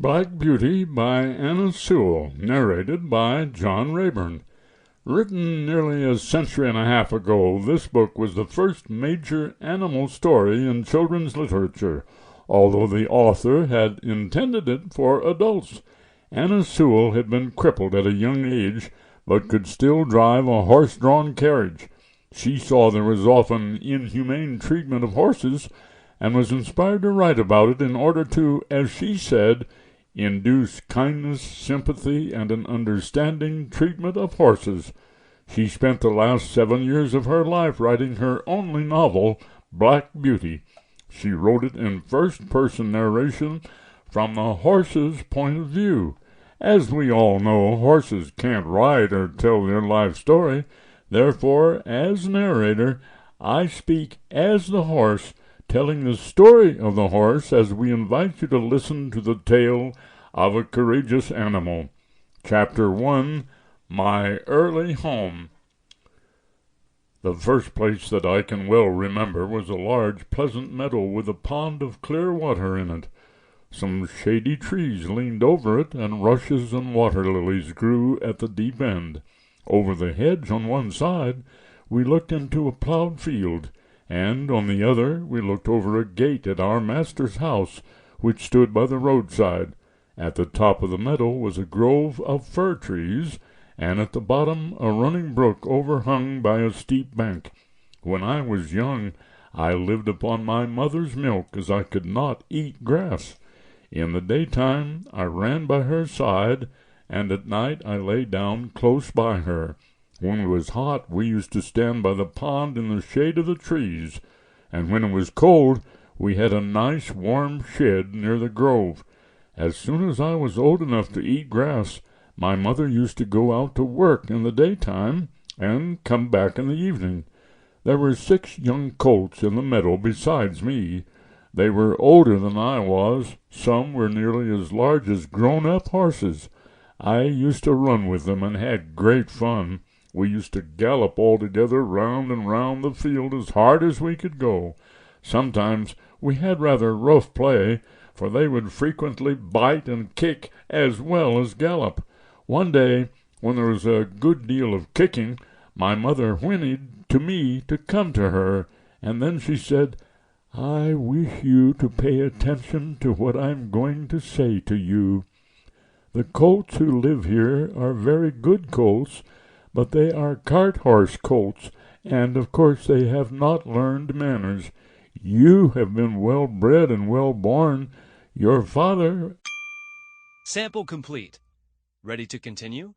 Black Beauty by Anna Sewell, narrated by John Rayburn. Written nearly a century and a half ago, this book was the first major animal story in children's literature, although the author had intended it for adults. Anna Sewell had been crippled at a young age, but could still drive a horse-drawn carriage. She saw there was often inhumane treatment of horses, and was inspired to write about it in order to, as she said, induce kindness, sympathy, and an understanding treatment of horses. She spent the last 7 years of her life writing her only novel, Black Beauty. She wrote it in first-person narration from the horse's point of view. As we all know, horses can't ride or tell their life story. Therefore, as narrator, I speak as the horse, telling the story of the horse as we invite you to listen to the tale of a courageous animal. Chapter 1, My Early Home. The first place that I can well remember was a large, pleasant meadow with a pond of clear water in it. Some shady trees leaned over it, and rushes and water lilies grew at the deep end. Over the hedge on one side we looked into a plowed field, and on the other we looked over a gate at our master's house, which stood by the roadside. At the top of the meadow was a grove of fir trees, and at the bottom a running brook overhung by a steep bank. When I was young, I lived upon my mother's milk, as I could not eat grass. In the daytime I ran by her side, and at night I lay down close by her. When it was hot, we used to stand by the pond in the shade of the trees, and when it was cold, we had a nice warm shed near the grove. As soon as I was old enough to eat grass, my mother used to go out to work in the daytime and come back in the evening. There were 6 young colts in the meadow besides me. They were older than I was. Some were nearly as large as grown-up horses. I used to run with them and had great fun. We used to gallop all together round and round the field as hard as we could go. Sometimes we had rather rough play, for they would frequently bite and kick as well as gallop. One day, when there was a good deal of kicking, my mother whinnied to me to come to her, and then she said, "I wish you to pay attention to what I'm going to say to you. The colts who live here are very good colts, but they are cart-horse colts, and of course they have not learned manners. You have been well-bred and well-born. Your father—" Sample complete. Ready to continue?